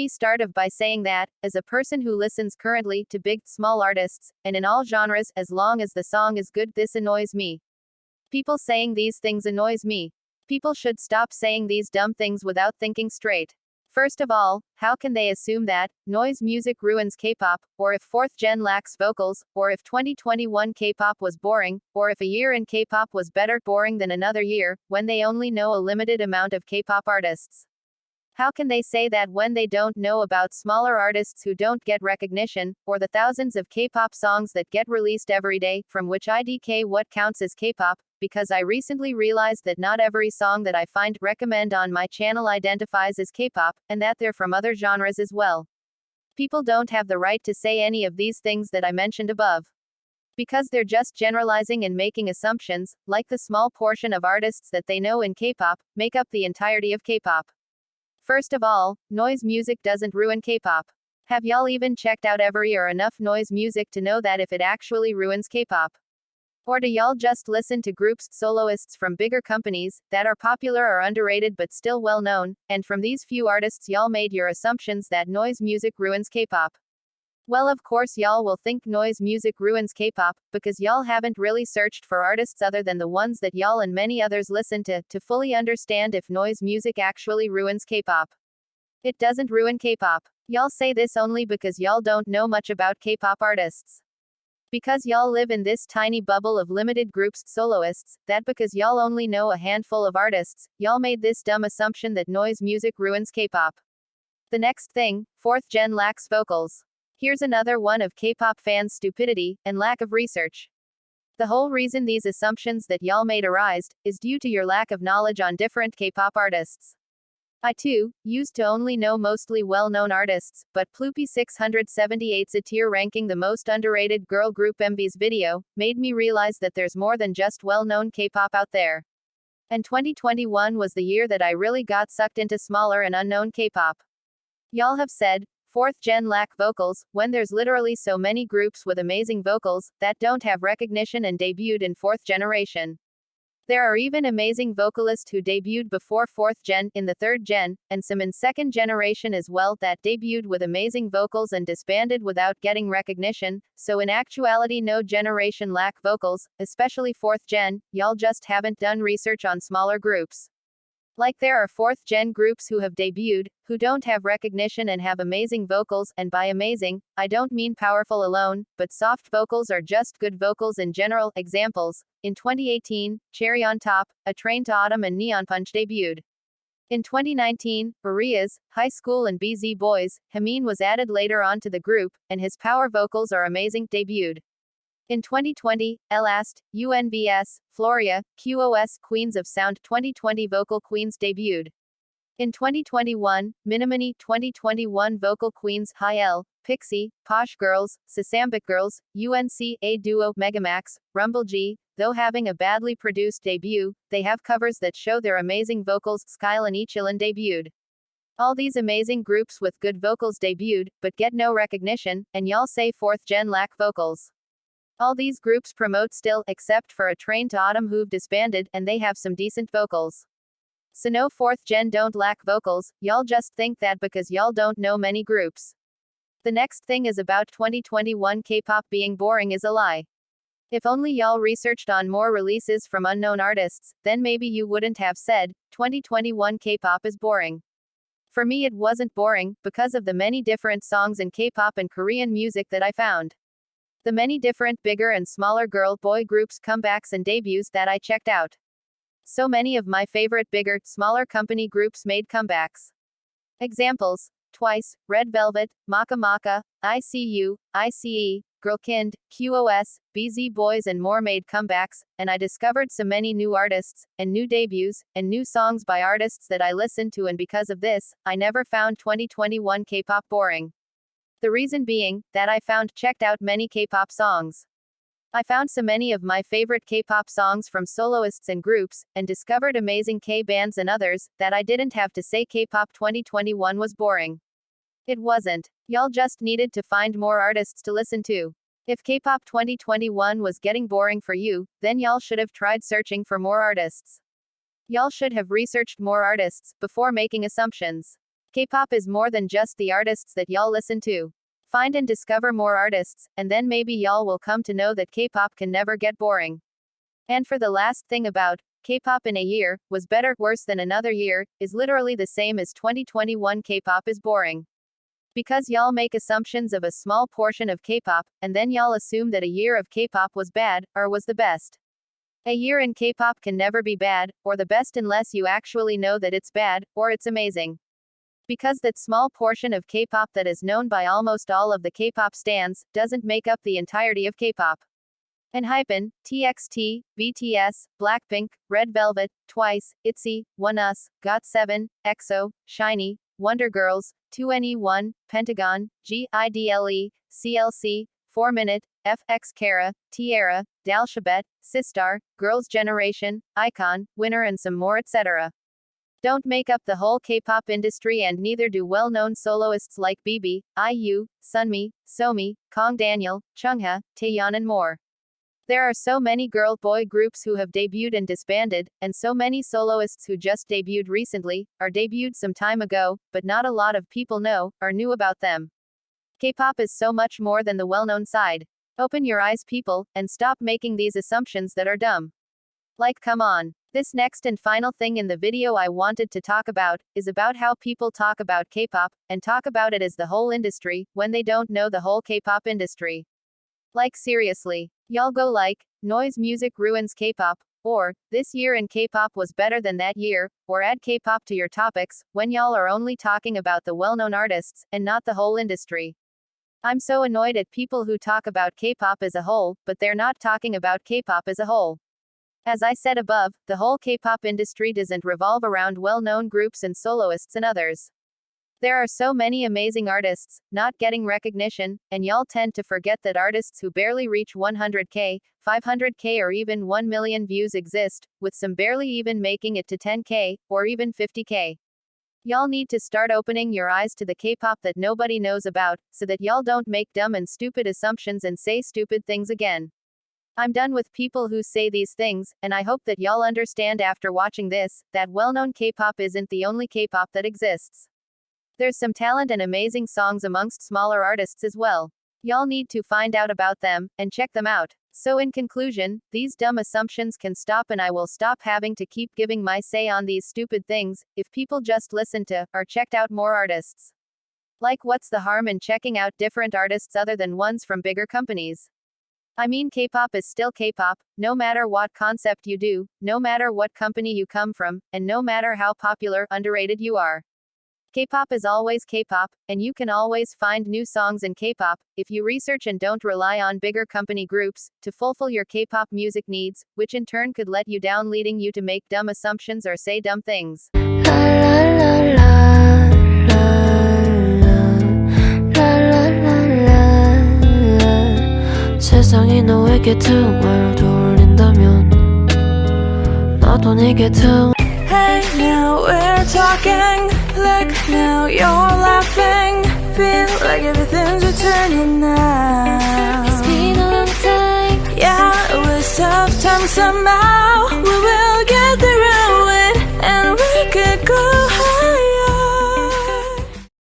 me start off by saying that, as a person who listens currently to big, small artists, and in all genres, as long as the song is good, this annoys me. People saying these things annoys me. People should stop saying these dumb things without thinking straight. First of all, how can they assume that noise music ruins K-pop, or if 4th gen lacks vocals, or if 2021 K-pop was boring, or if a year in K-pop was better boring than another year, when they only know a limited amount of K-pop artists? How can they say that when they don't know about smaller artists who don't get recognition, or the thousands of K-pop songs that get released every day, from which IDK what counts as K-pop? Because I recently realized that not every song that I recommend on my channel identifies as K-pop, and that they're from other genres as well. People don't have the right to say any of these things that I mentioned above. Because they're just generalizing and making assumptions, like the small portion of artists that they know in K-pop, make up the entirety of K-pop. First of all, noise music doesn't ruin K-pop. Have y'all even checked out every or enough noise music to know that if it actually ruins K-pop? Or do y'all just listen to groups, soloists from bigger companies, that are popular or underrated but still well known, and from these few artists y'all made your assumptions that noise music ruins K-pop? Well, of course y'all will think noise music ruins K-pop, because y'all haven't really searched for artists other than the ones that y'all and many others listen to fully understand if noise music actually ruins K-pop. It doesn't ruin K-pop. Y'all say this only because y'all don't know much about K-pop artists. Because y'all live in this tiny bubble of limited groups, soloists, that because y'all only know a handful of artists, y'all made this dumb assumption that noise music ruins K-pop. The next thing, 4th gen lacks vocals. Here's another one of K-pop fans' stupidity and lack of research. The whole reason these assumptions that y'all made arise is due to your lack of knowledge on different K-pop artists. I too used to only know mostly well-known artists, but Ploopy 678's a tier ranking the most underrated girl group MV's video made me realize that there's more than just well-known K-pop out there. And 2021 was the year that I really got sucked into smaller and unknown K-pop. Y'all have said 4th gen lack vocals, when there's literally so many groups with amazing vocals that don't have recognition and debuted in 4th generation. There are even amazing vocalists who debuted before 4th gen, in the 3rd gen, and some in 2nd generation as well that debuted with amazing vocals and disbanded without getting recognition, so in actuality no generation lack vocals, especially 4th gen, y'all just haven't done research on smaller groups. Like there are 4th gen groups who have debuted, who don't have recognition and have amazing vocals, and by amazing, I don't mean powerful alone, but soft vocals or just good vocals in general. Examples: in 2018, Cherry on Top, A Train to Autumn and Neon Punch debuted. In 2019, Maria's High School and BZ Boys, Hameen was added later on to the group, and his power vocals are amazing, debuted. In 2020, Elast, UNVS, Floria, QOS Queens of Sound 2020 Vocal Queens debuted. In 2021, Minimini 2021 Vocal Queens High L, Pixie, Posh Girls, Sasambic Girls, UNC, A Duo, Megamax, Rumble G. Though having a badly produced debut, they have covers that show their amazing vocals. Skyle and Ichilin debuted. All these amazing groups with good vocals debuted, but get no recognition, and y'all say 4th gen lack vocals. All these groups promote still, except for A Train to Autumn who've disbanded, and they have some decent vocals. So no 4th gen don't lack vocals, y'all just think that because y'all don't know many groups. The next thing is about 2021 K-pop being boring is a lie. If only y'all researched on more releases from unknown artists, then maybe you wouldn't have said, 2021 K-pop is boring. For me it wasn't boring, because of the many different songs in K-pop and Korean music that I found. The many different bigger and smaller girl-boy groups comebacks and debuts that I checked out. So many of my favorite bigger, smaller company groups made comebacks. Examples: Twice, Red Velvet, Maka Maka, ICU, ICE, Girlkind, QOS, BZ Boys and more made comebacks, and I discovered so many new artists, and new debuts, and new songs by artists that I listened to, and because of this, I never found 2021 K-pop boring. The reason being, that I checked out many K-pop songs. I found so many of my favorite K-pop songs from soloists and groups, and discovered amazing K-bands and others, that I didn't have to say K-pop 2021 was boring. It wasn't. Y'all just needed to find more artists to listen to. If K-pop 2021 was getting boring for you, then y'all should have tried searching for more artists. Y'all should have researched more artists, before making assumptions. K-pop is more than just the artists that y'all listen to. Find and discover more artists, and then maybe y'all will come to know that K-pop can never get boring. And for the last thing about K-pop in a year, was better, worse than another year, is literally the same as 2021 K-pop is boring. Because y'all make assumptions of a small portion of K-pop, and then y'all assume that a year of K-pop was bad, or was the best. A year in K-pop can never be bad, or the best unless you actually know that it's bad, or it's amazing. Because that small portion of K-pop that is known by almost all of the K-pop stans, doesn't make up the entirety of K-pop. ENHYPEN, TXT, BTS, Blackpink, Red Velvet, Twice, ITZY, ONEUS, GOT7, EXO, SHINee, Wonder Girls, 2NE1, Pentagon, GIDLE, CLC, 4 Minute, FX Kara, Tierra, Dalshabet, Sistar, Girls' Generation, iKON, Winner and some more etc. Don't make up the whole K-pop industry, and neither do well-known soloists like BB, IU, Sunmi, Somi, Kang Daniel, Chungha, Taeyeon and more. There are so many girl-boy groups who have debuted and disbanded, and so many soloists who just debuted recently, or debuted some time ago, but not a lot of people know, or knew about them. K-pop is so much more than the well-known side. Open your eyes, people, and stop making these assumptions that are dumb. Like, come on. This next and final thing in the video I wanted to talk about, is about how people talk about K-pop, and talk about it as the whole industry, when they don't know the whole K-pop industry. Like seriously. Y'all go like, noise music ruins K-pop, or, this year in K-pop was better than that year, or add K-pop to your topics, when y'all are only talking about the well-known artists, and not the whole industry. I'm so annoyed at people who talk about K-pop as a whole, but they're not talking about K-pop as a whole. As I said above, the whole K-pop industry doesn't revolve around well-known groups and soloists and others. There are so many amazing artists, not getting recognition, and y'all tend to forget that artists who barely reach 100k, 500k or even 1 million views exist, with some barely even making it to 10k, or even 50k. Y'all need to start opening your eyes to the K-pop that nobody knows about, so that y'all don't make dumb and stupid assumptions and say stupid things again. I'm done with people who say these things, and I hope that y'all understand after watching this, that well-known K-pop isn't the only K-pop that exists. There's some talent and amazing songs amongst smaller artists as well. Y'all need to find out about them, and check them out. So in conclusion, these dumb assumptions can stop, and I will stop having to keep giving my say on these stupid things, if people just listen to, or checked out more artists. Like, what's the harm in checking out different artists other than ones from bigger companies? I mean, K-pop is still K-pop, no matter what concept you do, no matter what company you come from, and no matter how popular, underrated you are. K-pop is always K-pop, and you can always find new songs in K-pop, if you research and don't rely on bigger company groups, to fulfill your K-pop music needs, which in turn could let you down, leading you to make dumb assumptions or say dumb things. 세상이 너에게 등을 돌린다면 나도 네게 등. Hey, now we're talking. Like now you're laughing. Feel like everything's returning now. It's been a long time. Yeah, it was tough times somehow.